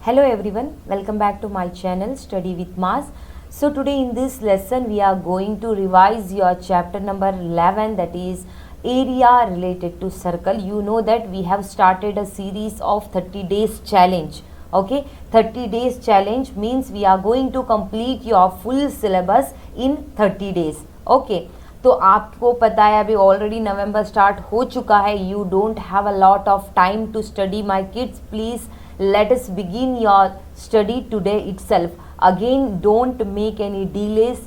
Hello everyone, welcome back to my channel Study with Mars. So today in this lesson we are going to revise your chapter number 11, that is area related to circle. You know that we have started a series of 30 days challenge. Okay, 30 days challenge means we are going to complete your full syllabus in 30 days. Okay, तो आपको पता है अभी already नवंबर start हो चुका है. You don't have a lot of time to study my kids. Please let us begin your study today itself. Again, don't make any delays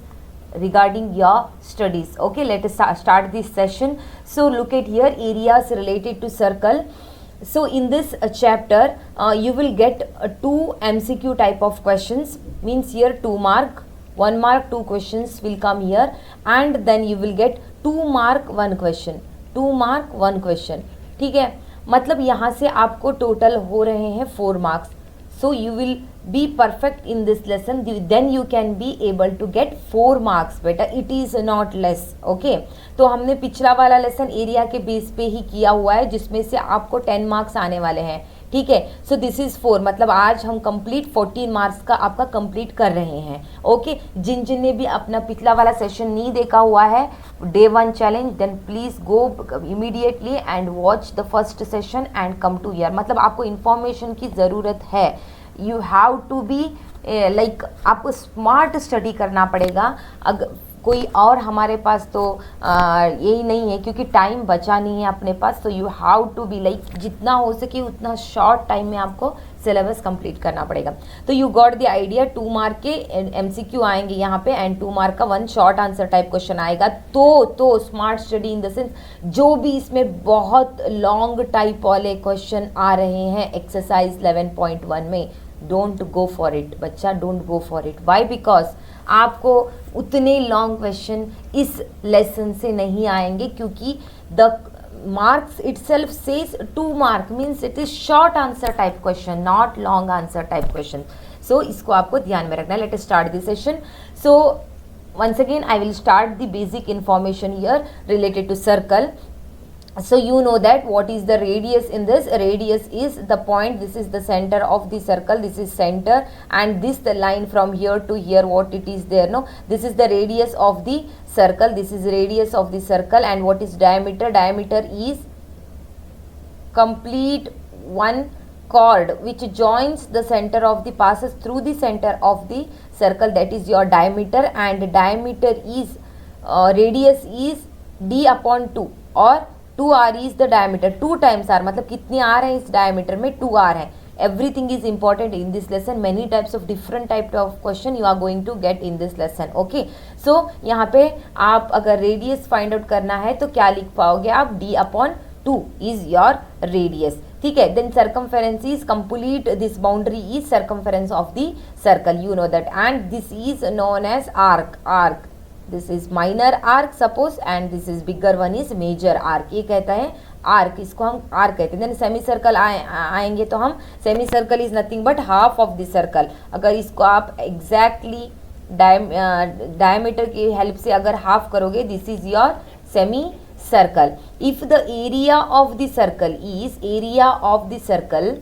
regarding your studies. Okay, let us start this session. So look at here, areas related to circle. So in this chapter you will get two MCQ type of questions, means here 2 mark 1 mark 2 questions will come here, and then you will get 2 mark 1 question, 2 mark 1 question. ठीक है, मतलब यहाँ से आपको total हो रहे हैं 4 marks. So you will be perfect in this lesson, then you can be able to get 4 marks. बेटा it is not less. Okay, तो हमने पिछला वाला लेसन एरिया के बेस पे ही किया हुआ है, जिसमें से आपको 10 मार्क्स आने वाले हैं. ठीक है, सो दिस इज़ 4, मतलब आज हम कंप्लीट 14 मार्क्स का आपका कंप्लीट कर रहे हैं. ओके, जिन ने भी अपना पिछला वाला सेशन नहीं देखा हुआ है, day 1 challenge, then please go immediately and watch the first session and come to here. मतलब आपको इन्फॉर्मेशन की ज़रूरत है. You have to be like, आपको स्मार्ट स्टडी करना पड़ेगा. अगर कोई और हमारे पास तो यही नहीं है, क्योंकि टाइम बचा नहीं है अपने पास. तो you have to be like, जितना हो सके उतना शॉर्ट टाइम में आपको सिलेबस कंप्लीट करना पड़ेगा. तो you got the idea. 2 mark के MCQ आएंगे यहाँ पे, एंड 2 मार्क का 1 शॉर्ट आंसर टाइप क्वेश्चन आएगा. तो smart study in the sense, जो भी इसमें बहुत लॉन्ग टाइप वाले क्वेश्चन आ रहे हैं एक्सरसाइज 11.1 में, डोंट गो फॉर इट बच्चा, don't go for it. Why? Because आपको उतने लॉन्ग क्वेश्चन इस लेसन से नहीं आएंगे, क्योंकि the marks itself says 2 mark, means it is short answer type question, not long answer type question. So इसको आपको ध्यान में रखना है. Let us start the session. So once again I will start the basic information here related to circle. So you know that what is the radius in this. Radius is the point, this is the center of the circle, this is center, and this the line from here to here, what it is there, no, this is the radius of the circle, this is radius of the circle. And what is diameter? Diameter is complete one chord which joins the center of the, passes through the center of the circle, that is your diameter. And diameter is radius is d upon 2, और 2r is the diameter. 2 times r, मतलब कितने r हैं इस diameter में? 2r है. Everything is important in this lesson. Many types of different type of question you are going to get in this lesson. Okay, so यहाँ पे आप अगर रेडियस फाइंड आउट करना है तो क्या लिख पाओगे आप? d upon 2 is your radius. ठीक है, then circumference is complete, this boundary is circumference of the circle, you know that. And this is known as arc. This is minor arc suppose, and this is bigger one is major arc. ये कहता है arc, इसको हम arc कहते हैं. Then semi circle आएंगे तो हम, semi circle is nothing but half of the circle. अगर इसको आप एग्जैक्टली डायमीटर की हेल्प से अगर हाफ करोगे, this is your semi circle. If the area of the circle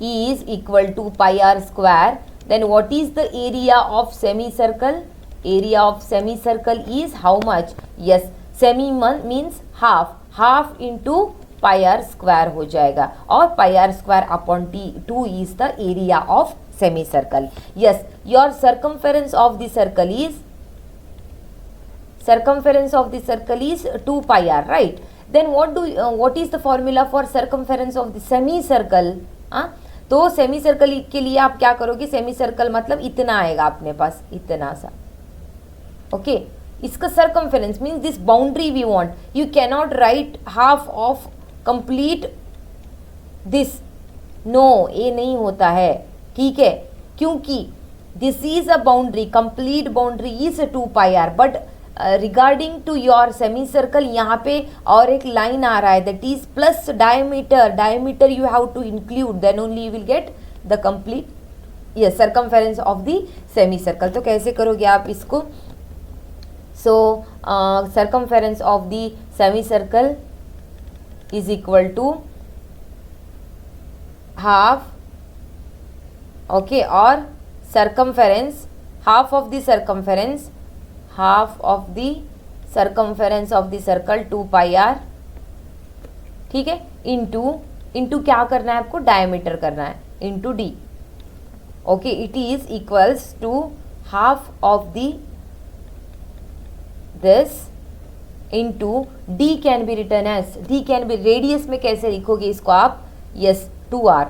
is equal to pi r square, then what is the area of semicircle? Area of semicircle is how much? Yes, semi means half into pi r square हो जाएगा, और pi r square upon 2 is the area of semicircle. Yes, your circumference of the circle is 2 pi r, right? Then what is the formula for circumference of the semicircle? तो semi circle के लिए आप क्या करोगे? Semi circle मतलब इतना आएगा अपने पास, इतना सा. ओके, इसका circumference means this boundary we want. You cannot write half of complete this, no, ये नहीं होता है. ठीक है, क्योंकि this is a boundary, complete boundary is 2 pi r. But regarding to your semi circle, यहाँ पे और एक लाइन आ रहा है, that is plus diameter you have to include, then only you will get the complete yes circumference of the semi circle. तो कैसे करोगे आप इसको? So circumference of the semicircle is equal to half okay, or circumference, half of the circumference of the circle 2 pi r, ठीक है, into क्या करना है आपको, डायमीटर करना है, into D, okay, it is equals to half of the this into D can be return as, D can be, radius में कैसे लिखोगे इसको आप, यस 2r,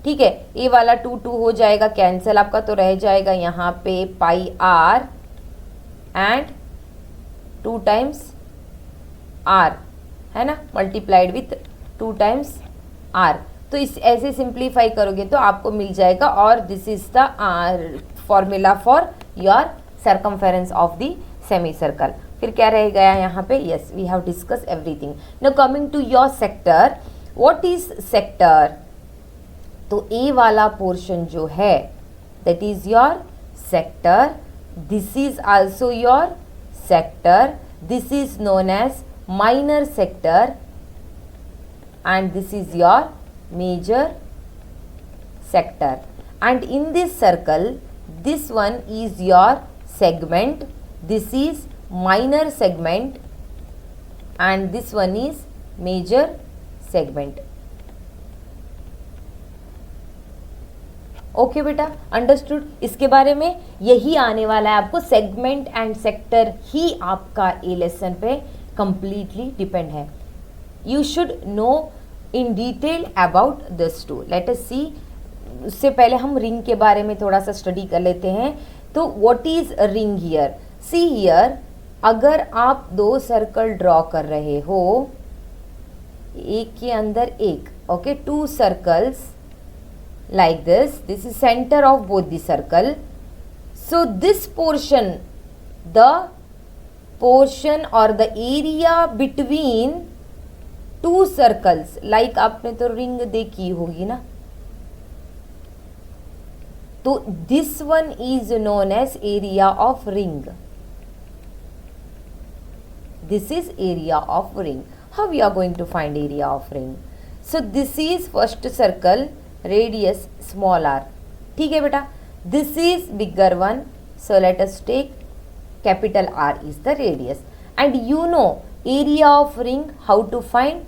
ठीक है, ए वाला 2 हो जाएगा कैंसिल आपका, तो रह जाएगा यहाँ पे पाई आर एंड 2 टाइम्स r, है ना, मल्टीप्लाइड विथ 2 टाइम्स r। तो इस ऐसे सिंप्लीफाई करोगे तो आपको मिल जाएगा, और this is the formula for your circumference of the semi circle. फिर क्या रह गया यहाँ पे, yes we have discuss everything. Now coming to your sector, what is sector, तो ए वाला पोर्शन जो है that is your sector, this is also your sector, this is known as minor sector and this is your major sector, and in this circle this one is your segment, this is minor segment and this one is major segment। Okay बेटा, understood. इसके बारे में यही आने वाला है आपको, segment and sector ही आपका ए लेसन पे कंप्लीटली डिपेंड है। You should know in detail about this too. Let us see, उससे पहले हम रिंग के बारे में थोड़ा सा स्टडी कर लेते हैं। तो what is ring here, see here, अगर आप 2 सर्कल ड्रॉ कर रहे हो, एक के अंदर एक, okay, 2 circles like this is center of both the circle, so this portion, the portion or the area between 2 circles, like आपने तो रिंग देखी होगी ना, तो this one is known as area of ring, this is area of ring। how we are going to find area of ring, so this is first circle, radius small r, ठीक है बेटा, this is bigger one, so let us take capital R is the radius, and you know area of ring, how to find,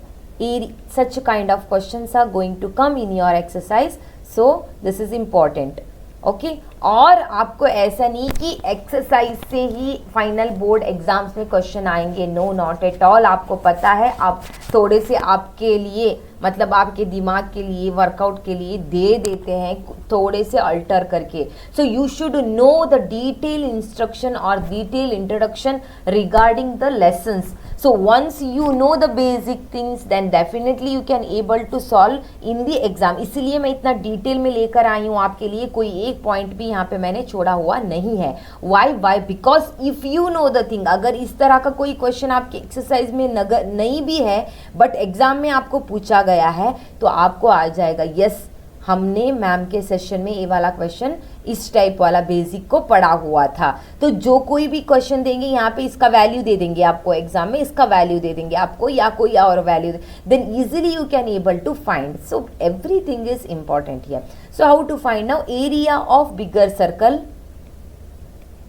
such kind of questions are going to come in your exercise, so this is important, okay. और आपको ऐसा नहीं कि exercise से ही final board exams में question आएंगे, no not at all. आपको पता है, आप थोड़े से आपके लिए, मतलब आपके दिमाग के लिए, वर्कआउट के लिए दे देते हैं थोड़े से अल्टर करके। So you should know the detail instruction और detail introduction regarding the lessons. So once you know the basic things, then definitely you can able to solve in the exam। इसलिए मैं इतना डिटेल में लेकर आई हूँ आपके लिए, कोई एक पॉइंट भी यहाँ पे मैंने छोड़ा हुआ नहीं है। Why? Because if you know the thing, अगर इस तरह का कोई क्वेश्चन आपके एक्सरसाइज में नहीं भी है बट एग्जाम में आपको पूछा गया है, तो आपको आ जाएगा, यस हमने मैम के सेशन में ये वाला क्वेश्चन इस टाइप वाला बेसिक को पढ़ा हुआ था। तो जो कोई भी क्वेश्चन देंगे यहाँ पे इसका वैल्यू दे देंगे आपको, एग्जाम में इसका वैल्यू दे देंगे आपको, या कोई और value, then easily you can able to find. So everything is important here. So how to find now area of bigger circle,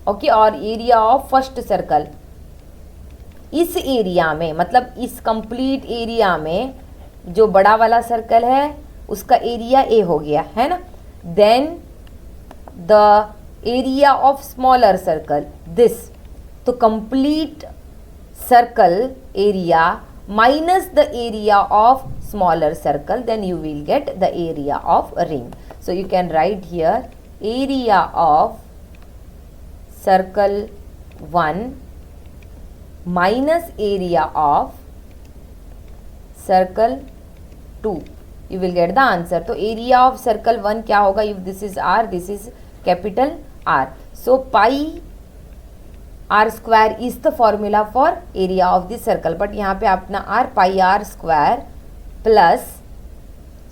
okay, और एरिया ऑफ फर्स्ट सर्कल। इस एरिया में, मतलब इस कंप्लीट एरिया में जो बड़ा वाला सर्कल है उसका एरिया ए हो गया है ना, then the area of smaller circle this, तो complete circle area minus the area of smaller circle, then you will get the area of ring. So you can write here area of circle 1 minus area of circle 2, you will get the answer। तो area of circle 1 क्या होगा, if this is r, this is capital R, so pi r square is the formula for area of this circle, but यहाँ पे अपना r pi r square plus,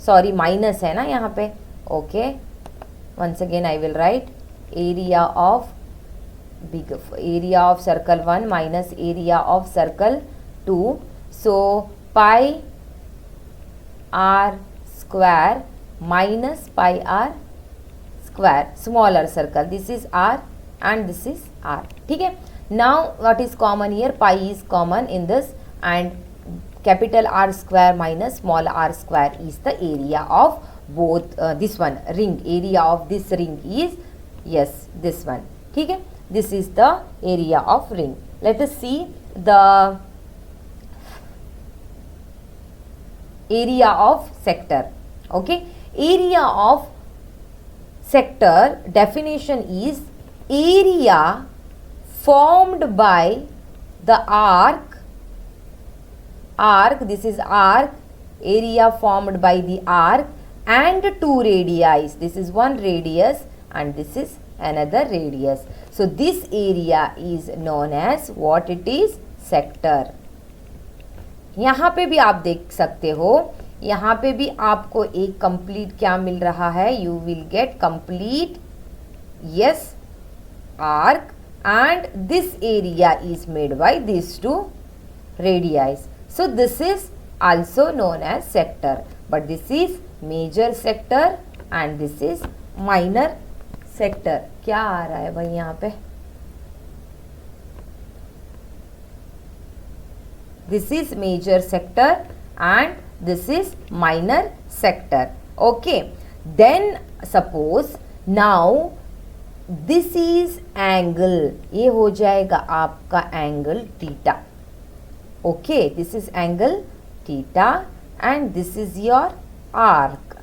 sorry minus है ना यहाँ पे, okay, once again I will write area of circle 1 minus area of circle 2, so pi r square minus pi r square, smaller circle. This is R and this is R. ठीक है. Now what is common here? Pi is common in this, and capital R square minus small r square is the area of both this one ring. Area of this ring is, yes, this one. ठीक है. This is the area of ring. Let us see the area of sector. Okay, area of sector definition is area formed by the arc, this is arc, area formed by the arc and two radii. This is one radius and this is another radius. So this area is known as what it is? Sector. यहाँ पे भी आप देख सकते हो, यहाँ पे भी आपको एक कंप्लीट क्या मिल रहा है? You will get complete, yes, arc, and this area is made by these two radii. So this is also known as sector, but this is major sector and this is minor sector. क्या आ रहा है भाई यहाँ पे? This is major sector and this is minor sector. Okay, then suppose now this is angle, ये हो जाएगा आपका angle theta. Okay, this is angle theta and this is your arc.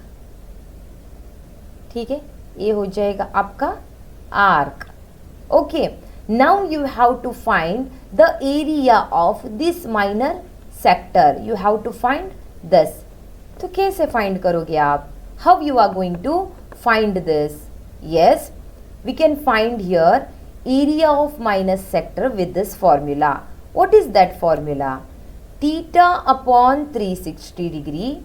ठीक है, ये हो जाएगा आपका arc. Okay, now you have to find the area of this minor sector. You have to find this. तो कैसे find करोगे आप? How you are going to find this? Yes, we can find here area of minor sector with this formula. What is that formula? Theta upon 360 degree.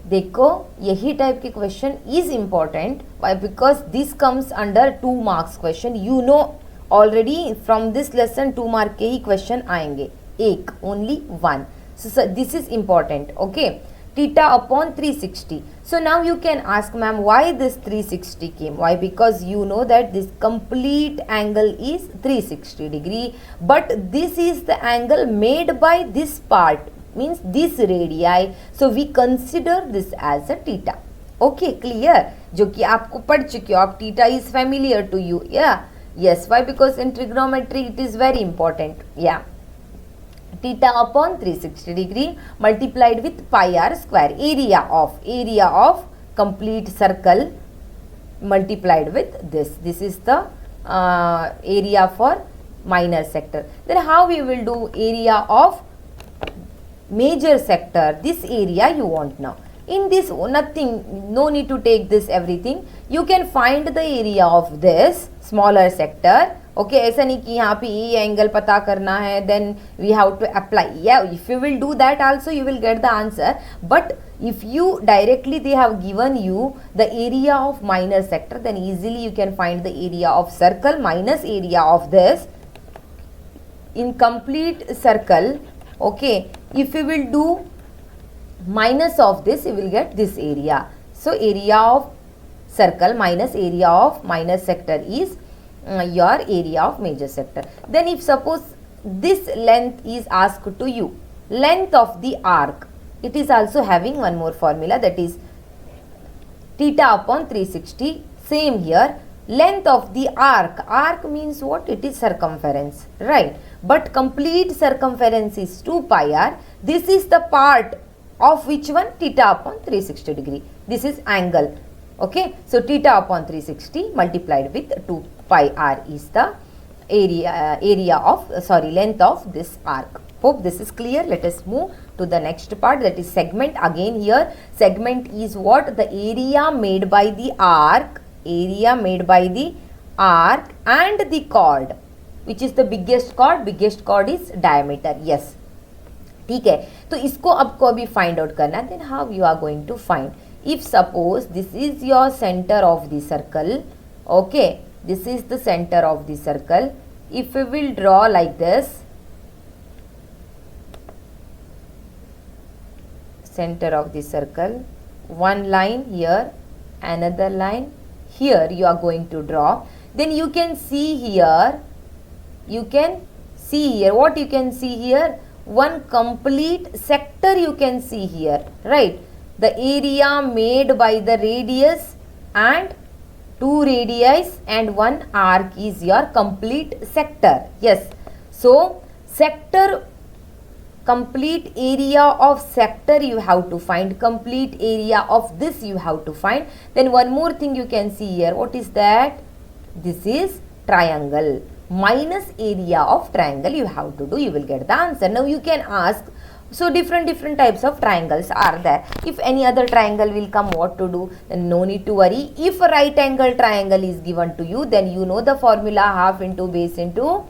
देखो, यही type के question is important. Why? Because this comes under 2 marks question. You know already from this lesson 2 mark के ही question आएंगे, एक, only 1. So this is important. Okay, theta upon 360. So now you can ask, ma'am, why this 360 came? Why? Because you know that this complete angle is 360 degree, but this is the angle made by this part, means this radii. So we consider this as a theta. Okay, clear? जो कि आपको पढ़ चुके हो आप. theta is familiar to you. Yeah, yes. Why? Because in trigonometry it is very important. Yeah. Theta upon 360 degree multiplied with pi r square, area of complete circle multiplied with this. This is the area for minor sector. Then how we will do area of major sector? This area you want now. In this nothing, no need to take this everything. You can find the area of this smaller sector. Okay, ऐसा नहीं कि यहाँ पे ये angle पता करना है, then we have to apply. या if you will do that also you will get the answer. But if you directly they have given you the area of minor sector, then easily you can find the area of circle minus area of this in complete circle. Okay, if you will do minus of this you will get this area. So area of circle minus area of minor sector is your area of major sector. Then if suppose this length is asked to you, length of the arc, it is also having one more formula, that is theta upon 360. Same here, length of the arc means what? It is circumference, right? But complete circumference is 2 pi r. This is the part of which one? Theta upon 360 degree. This is angle. Okay, so theta upon 360 multiplied with 2 pi r is the area of length of this arc. Hope this is clear. Let us move to the next part, that is segment. Again here segment is what? The area made by the arc, and the chord. Which is the biggest chord? Biggest chord is diameter. Yes, ठीक है. तो इसको आपको अभी find out करना है. Then how you are going to find? If suppose this is your centre of the circle. Okay, this is the centre of the circle. If you will draw like this, center of the circle, one line here, another line, here you are going to draw, then you can see here, what you can see here, one complete sector you can see here, right? The area made by the radius and two radii and one arc is your complete sector. Yes, so sector, complete area of sector you have to find, complete area of this you have to find. Then one more thing you can see here, what is that? This is triangle, minus area of triangle you have to do, you will get the answer. Now you can ask, so different types of triangles are there. If any other triangle will come, what to do? Then no need to worry. If a right angle triangle is given to you, then you know the formula, half into base into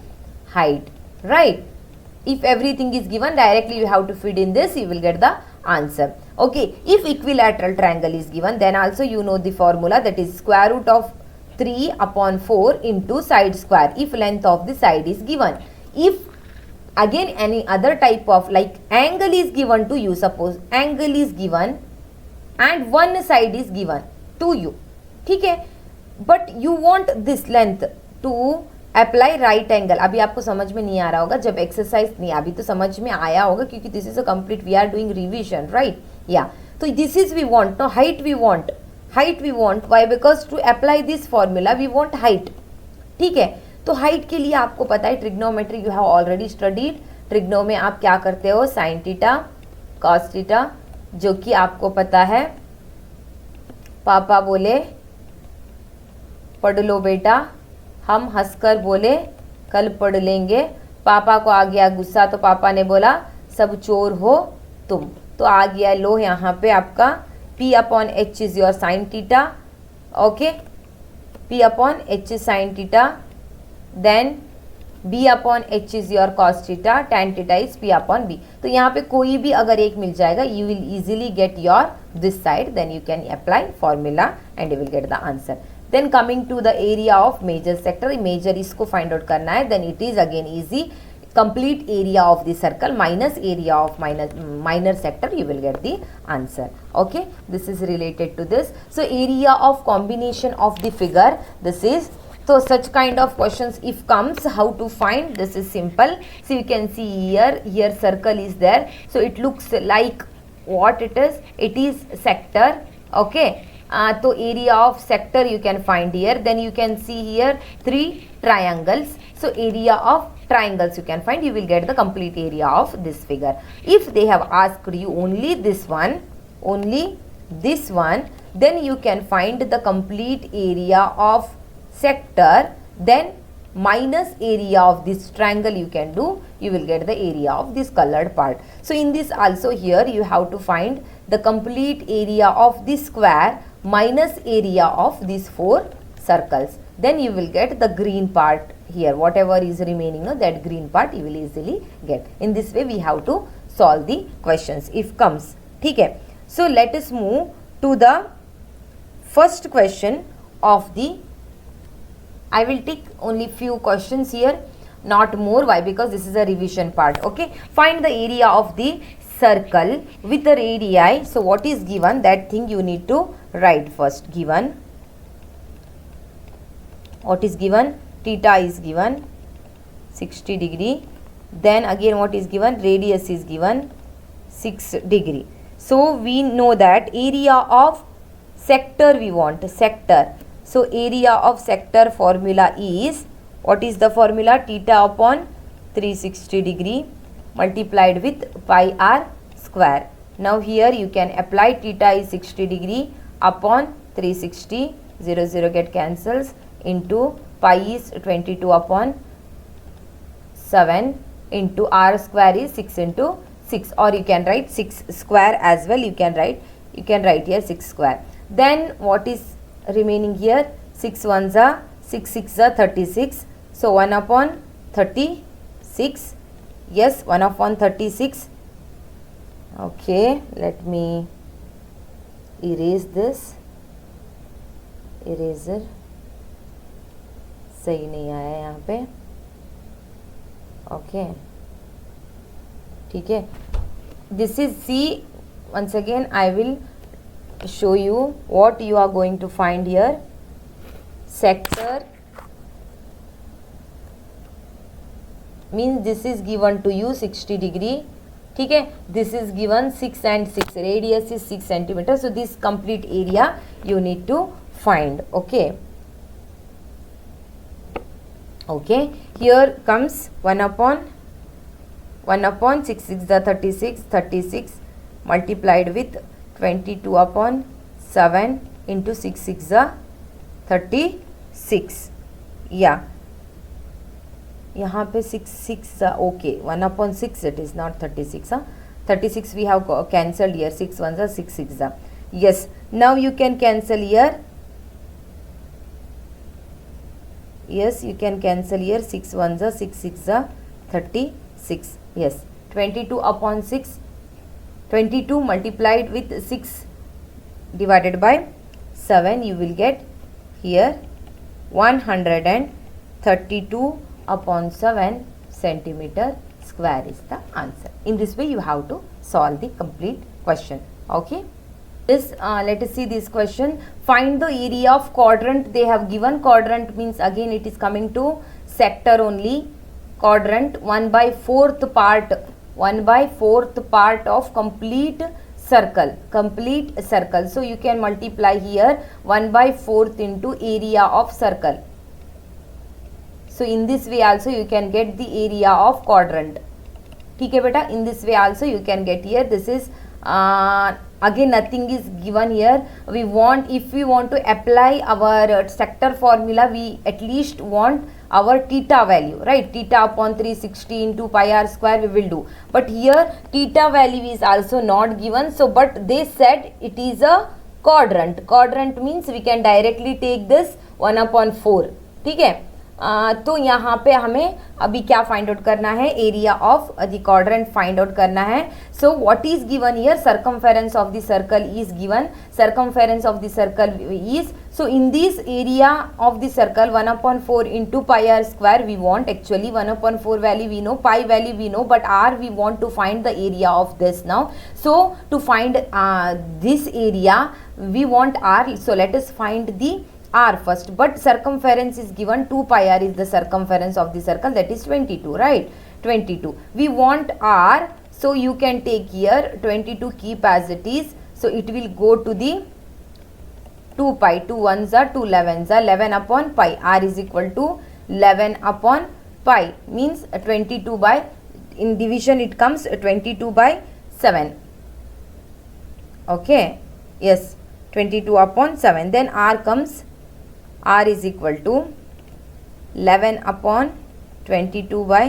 height, right? If everything is given, directly you have to feed in this, you will get the answer. Okay, if equilateral triangle is given, then also you know the formula, that is square root of 3 upon 4 into side square, if length of the side is given. If again any other type of, like angle is given to you, suppose angle is given and one side is given to you, ठीक है, but you want this length to apply right angle. अभी आपको समझ में नहीं आ रहा होगा, जब एक्सरसाइज नहीं, अभी तो समझ में आया होगा क्योंकि this is a complete, we are doing revision, right? या तो this is we want, no height we want, height we want, why? Because to apply this formula we want height, ठीक है? तो हाइट के लिए आपको पता है trigonometry you have already studied. Trigno में आप क्या करते हो, साइन थीटा कॉस थीटा, जो कि आपको पता है. पापा बोले पढ़ लो बेटा, हम हंसकर बोले कल पढ़ लेंगे. पापा को आ गया गुस्सा, तो पापा ने बोला सब चोर हो तुम. तो आ गया लो यहाँ पे आपका P upon H is your sine theta, okay, P upon H is sine theta, then B upon H is your cos theta, tan theta is P upon B. तो यहाँ पे कोई भी अगर एक मिल जाएगा, you will easily get your this side, then you can apply formula and you will get the answer. Then coming to the area of major sector, major इसको find out करना है, then it is again easy, complete area of the circle minus area of minor sector, you will get the answer. Okay, this is related to this. So area of combination of the figure, this is, so such kind of questions if comes, how to find, this is simple. So you can see here circle is there, so it looks like what it is sector, okay. तो area of sector you can find here. Then you can see here 3 triangles. So area of triangles you can find. You will get the complete area of this figure. If they have asked you only this one, then you can find the complete area of sector. Then minus area of this triangle you can do. You will get the area of this colored part. So in this also here you have to find the complete area of this square minus area of these 4 circles, then you will get the green part here, whatever is remaining, no, that green part you will easily get. In this way we have to solve the questions if comes, ठीक है? So let us move to the first question of the, I will take only few questions here, not more. Why? Because this is a revision part. Okay, find the area of the circle with the radii. So what is given, that thing you need to write first. Given, what is given, theta is given 60 degree, then again what is given, radius is given 6 degree. So we know that area of sector we want, sector. So area of sector formula is, what is the formula, theta upon 360 degree multiplied with pi r square. Now here you can apply theta is 60 degree upon 360, 0 0 get cancels, into pi is 22 upon 7 into r square is 6 into 6, or you can write 6 square as well, you can write here 6 square. Then what is remaining here, 6 ones are 6 6 are 36, so 1 upon 36, yes, 1 upon 36. Okay, let me erase this, eraser सही नहीं आया यहाँ पे, okay, ठीक है. This is, see, once again I will show you what you are going to find here. sector means this is given to you 60 degree. ठीक है, this is given 6 and 6, radius is 6 centimeter. So this complete area you need to find. Okay, okay, here comes 1 upon 6, 6 the 36, 36 multiplied with 22 upon 7 into 6, 6 the 36. या यहाँ पे 6 6 okay 1 upon 6 it is not 36. 36 we have cancelled here. 6 1 6 6. Yes, now you can cancel here. Yes, you can cancel here. 6 1 6 6 36. Yes, 22 upon 6, 22 multiplied with 6 divided by 7, you will get here 132 upon 7 centimeter square is the answer. In this way you have to solve the complete question. Okay, this let us see this question. Find the area of quadrant. They have given quadrant means again it is coming to sector only. Quadrant 1/4 part, 1/4 part of complete circle, complete circle. So you can multiply here 1/4 into area of circle. So in this way also you can get the area of quadrant. ठीक है बेटा, in this way also you can get here. This is again nothing is given here. We want, if we want to apply our sector formula, we at least want our theta value, right? Theta upon 360 into pi r square we will do. But here theta value is also not given. So but they said it is a quadrant. Quadrant means we can directly take this 1/4. ठीक है, तो यहाँ पे हमें अभी क्या find out करना है, area of the quadrant find out करना है. So what is given here, circumference of the circle is given. Circumference of the circle is, so in this area of the circle 1/4 into pi r square we want. Actually 1/4 value we know, pi value we know, but r we want to find the area of this now. So to find this area we want r. So let us find the r first, but circumference is given. 2 pi r is the circumference of the circle, that is 22, right? 22. We want r, so you can take here 22, keep as it is. So it will go to the 2 pi, 2 1s are 2 11s are 11 upon pi. R is equal to 11 upon pi, means 22 by, in division it comes 22 by 7. Okay, yes, 22 upon 7. Then r comes, r is equal to 11 upon 22 by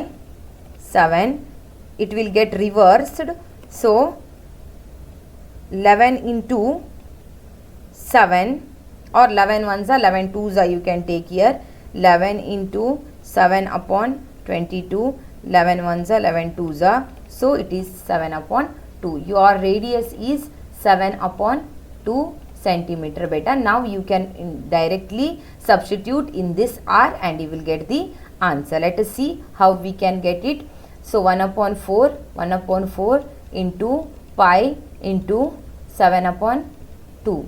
7. It will get reversed. So 11 into 7, or 11 1s are 11 2s are, you can take here 11 into 7 upon 22. 11 1s are 11 2s are, so it is 7 upon 2. Your radius is 7 upon 2 centimeter beta. Now you can directly substitute in this r and you will get the answer. Let us see how we can get it. So 1/4 into pi into 7/2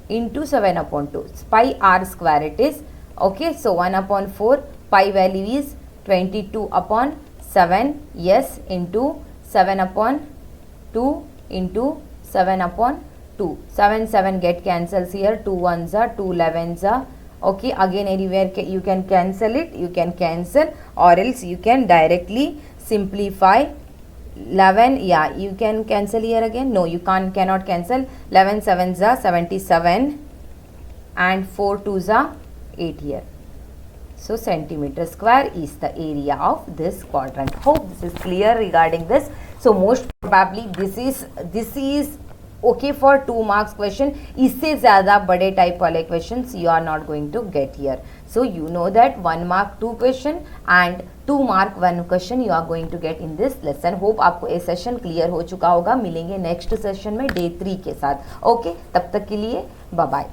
into 7/2, pi r square it is. Okay, so 1/4, pi value is 22 upon 7, yes, into 7/2 into 7/2. 7 7 get cancels here. 2 1s are 2 11s are. Okay, again anywhere you can cancel it, you can cancel, or else you can directly simplify. 11, yeah, you can cancel here again. No, you cannot cancel. 11 7s are 77 and 4 2s are 8 here. So centimeter square is the area of this quadrant. Hope this is clear regarding this. So most probably this is okay for 2 marks question. इससे ज़्यादा बड़े type वाले questions you are not going to get here. So you know that 1 mark 2 question and 2 mark 1 question you are going to get in this lesson. Hope आपको ये session clear हो चुका होगा. मिलेंगे नेक्स्ट सेशन में day 3 के साथ. Okay, तब तक के लिए बाय बाय.